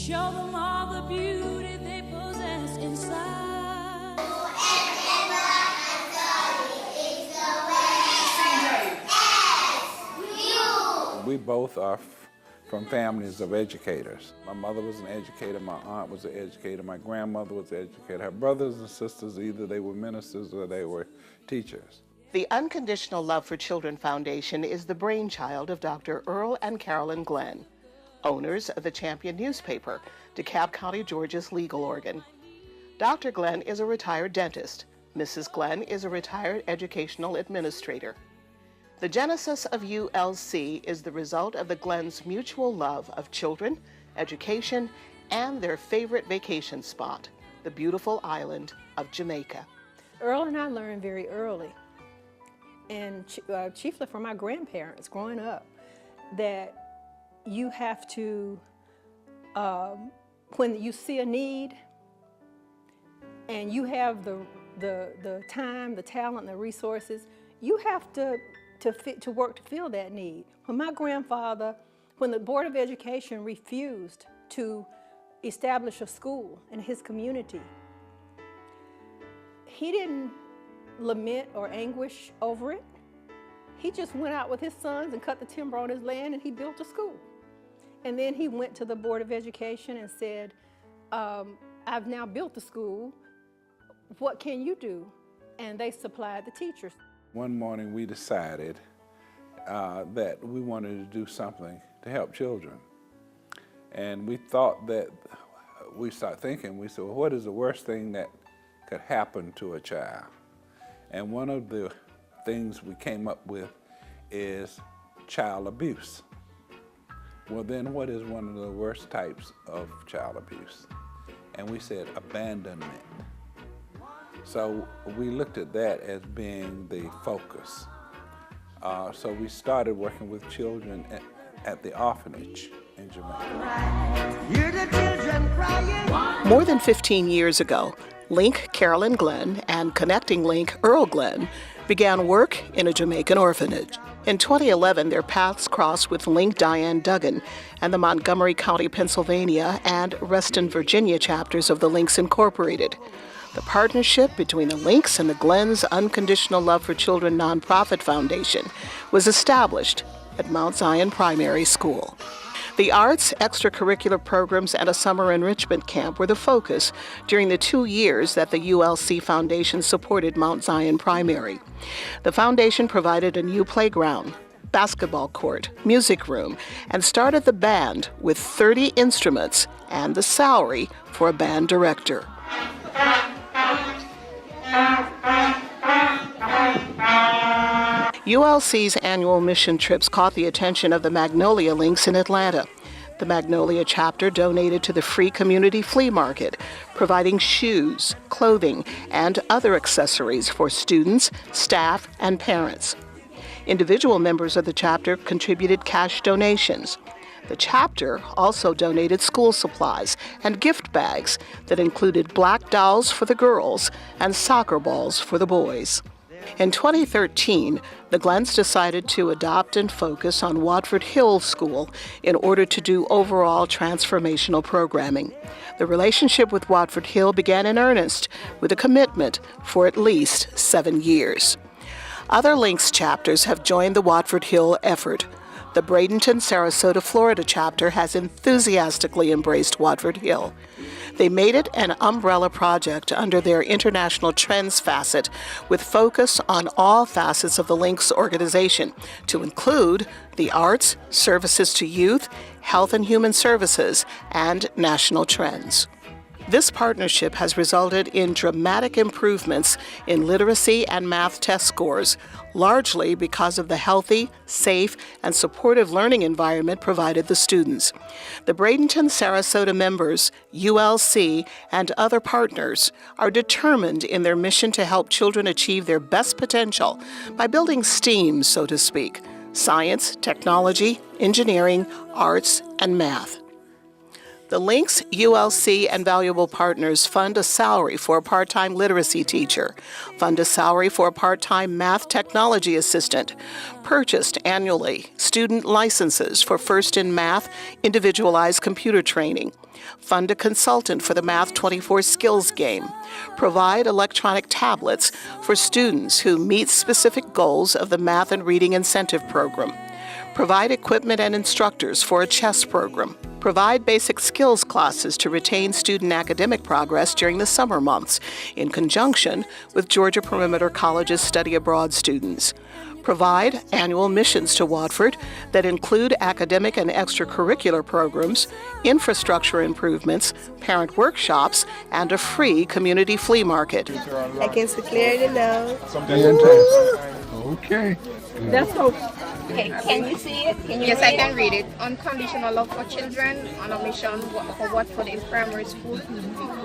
show them all the beauty they possess inside. We both are from families of educators. My mother was an educator, my aunt was an educator, my grandmother was an educator. Her brothers and sisters, either they were ministers or they were teachers. The Unconditional Love for Children Foundation is the brainchild of Dr. Earl and Carolyn Glenn, owners of the Champion newspaper, DeKalb County, Georgia's legal organ. Dr. Glenn is a retired dentist. Mrs. Glenn is a retired educational administrator. The genesis of ULC is the result of the Glenn's mutual love of children, education, and their favorite vacation spot, the beautiful island of Jamaica. Earl and I learned very early, and chiefly from my grandparents growing up, that you have to, when you see a need and you have the time, the talent, and the resources, you have to work to fill that need. When my grandfather, when the Board of Education refused to establish a school in his community, he didn't lament or anguish over it. He just went out with his sons and cut the timber on his land, and he built a school. And then he went to the Board of Education and said, I've now built the school, what can you do? And they supplied the teachers. One morning we decided that we wanted to do something to help children. And we thought that, we started thinking, we said, well, what is the worst thing that could happen to a child? And one of the things we came up with is child abuse. Well, then what is one of the worst types of child abuse? And we said abandonment. So we looked at that as being the focus. So we started working with children at the orphanage in Jamaica. Hear the children crying. More than 15 years ago, Link Carolyn Glenn and Connecting Link Earl Glenn began work in a Jamaican orphanage. In 2011, their paths crossed with Link Diane Duggan and the Montgomery County, Pennsylvania and Reston, Virginia chapters of the Links Incorporated. The partnership between the Links and the Glenn's Unconditional Love for Children nonprofit foundation was established at Mount Zion Primary School. The arts, extracurricular programs, and a summer enrichment camp were the focus during the 2 years that the ULC Foundation supported Mount Zion Primary. The foundation provided a new playground, basketball court, music room, and started the band with 30 instruments and the salary for a band director. ULC's annual mission trips caught the attention of the Magnolia Links in Atlanta. The Magnolia chapter donated to the free community flea market, providing shoes, clothing, and other accessories for students, staff, and parents. Individual members of the chapter contributed cash donations. The chapter also donated school supplies and gift bags that included black dolls for the girls and soccer balls for the boys. In 2013, the Glenns decided to adopt and focus on Watford Hill School in order to do overall transformational programming. The relationship with Watford Hill began in earnest with a commitment for at least 7 years. Other Links chapters have joined the Watford Hill effort. The Bradenton, Sarasota, Florida chapter has enthusiastically embraced Watford Hill. They made it an umbrella project under their international trends facet with focus on all facets of the Links organization, to include the arts, services to youth, health and human services, and national trends. This partnership has resulted in dramatic improvements in literacy and math test scores, largely because of the healthy, safe, and supportive learning environment provided the students. The Bradenton, Sarasota members, ULC, and other partners are determined in their mission to help children achieve their best potential by building STEAM, so to speak: science, technology, engineering, arts, and math. The Links, ULC, and valuable partners fund a salary for a part-time literacy teacher, fund a salary for a part-time math technology assistant, purchased annually student licenses for First in Math individualized computer training, fund a consultant for the Math 24 skills game, provide electronic tablets for students who meet specific goals of the Math and Reading Incentive Program, provide equipment and instructors for a chess program, provide basic skills classes to retain student academic progress during the summer months in conjunction with Georgia Perimeter College's study abroad students, provide annual missions to Watford that include academic and extracurricular programs, infrastructure improvements, parent workshops, and a free community flea market. I can see clearly now. Fantastic. Okay. That's so. Okay, can you see it? Yes, I can read it. Unconditional Love for Children on a mission for Watford Hill Primary School,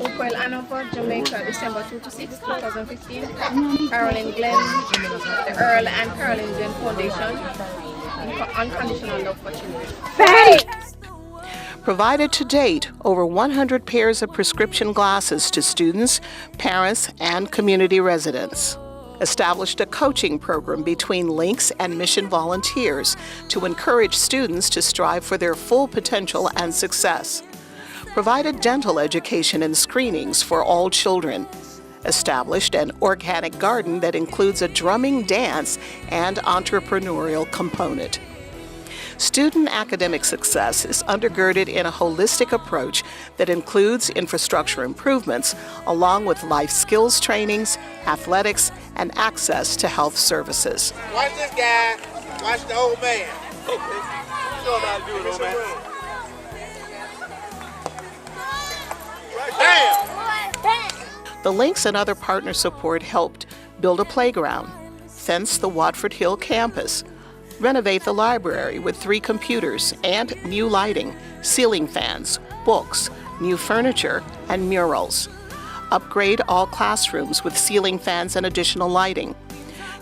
Watford Hill, Hanover, Jamaica, December 2 to 6, 2015. Carolyn Glenn, the Earl and Carolyn Glenn Foundation. Unconditional Love for Children. Provided to date over 100 pairs of prescription glasses to students, parents, and community residents. Established a coaching program between Links and Mission volunteers to encourage students to strive for their full potential and success. Provided dental education and screenings for all children. Established an organic garden that includes a drumming dance and entrepreneurial component. Student academic success is undergirded in a holistic approach that includes infrastructure improvements, along with life skills trainings, athletics, and access to health services. Watch this guy. Watch the old man. Okay. You know how to do it, old man. Bam! The Links and other partner support helped build a playground, fence the Watford Hill campus, renovate the library with 3 computers and new lighting, ceiling fans, books, new furniture, and murals. Upgrade all classrooms with ceiling fans and additional lighting.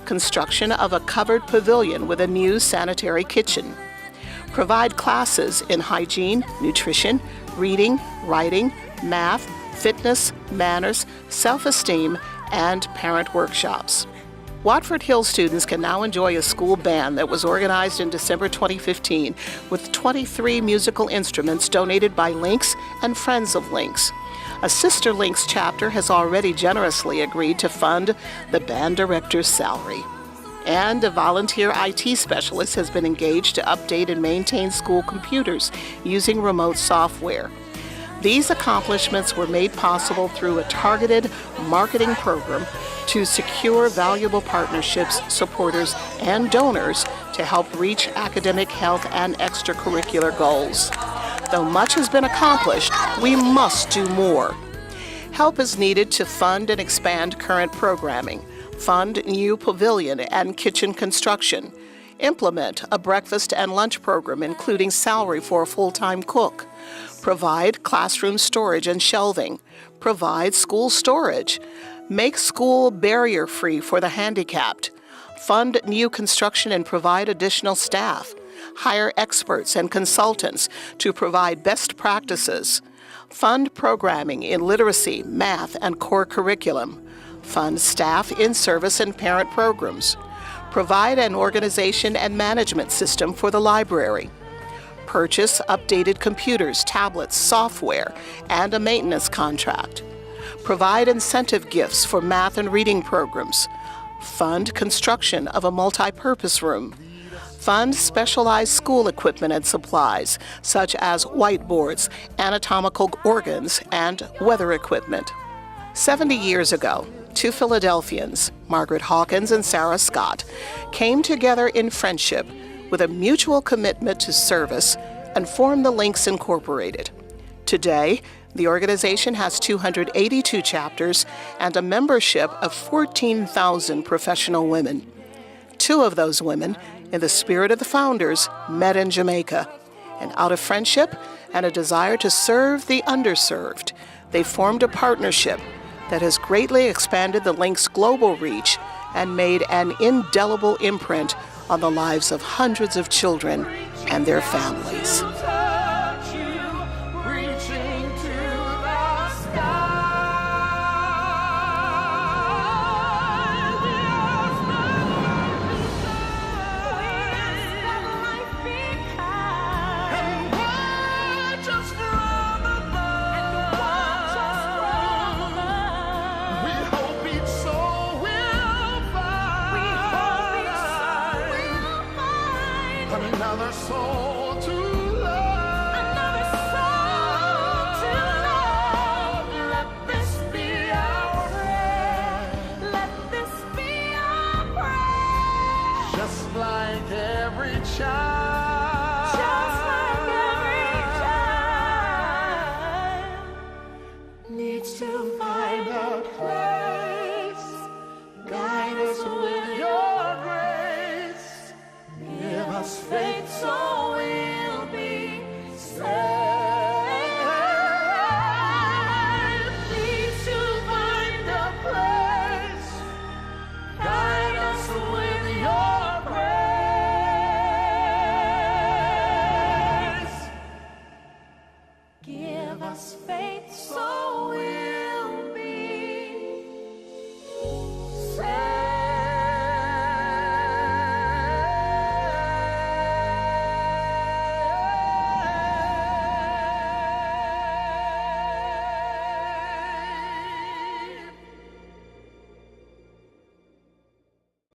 Construction of a covered pavilion with a new sanitary kitchen. Provide classes in hygiene, nutrition, reading, writing, math, fitness, manners, self-esteem, and parent workshops. Watford Hill students can now enjoy a school band that was organized in December 2015 with 23 musical instruments donated by Links and Friends of Links. A Sister Links chapter has already generously agreed to fund the band director's salary. And a volunteer IT specialist has been engaged to update and maintain school computers using remote software. These accomplishments were made possible through a targeted marketing program to secure valuable partnerships, supporters, and donors to help reach academic, health, and extracurricular goals. Though much has been accomplished, we must do more. Help is needed to fund and expand current programming, fund new pavilion and kitchen construction, implement a breakfast and lunch program including salary for a full-time cook, provide classroom storage and shelving, provide school storage, make school barrier-free for the handicapped, fund new construction and provide additional staff, hire experts and consultants to provide best practices, fund programming in literacy, math, and core curriculum, fund staff in service and parent programs, provide an organization and management system for the library, purchase updated computers, tablets, software, and a maintenance contract, provide incentive gifts for math and reading programs, fund construction of a multi-purpose room, fund specialized school equipment and supplies, such as whiteboards, anatomical organs, and weather equipment. 70 years ago, 2 Philadelphians, Margaret Hawkins and Sarah Scott, came together in friendship with a mutual commitment to service and formed the Links Incorporated. Today, the organization has 282 chapters and a membership of 14,000 professional women. 2 of those women, in the spirit of the founders, met in Jamaica. And out of friendship and a desire to serve the underserved, they formed a partnership that has greatly expanded the Links' global reach and made an indelible imprint on the lives of hundreds of children and their families. Reaching faith so in.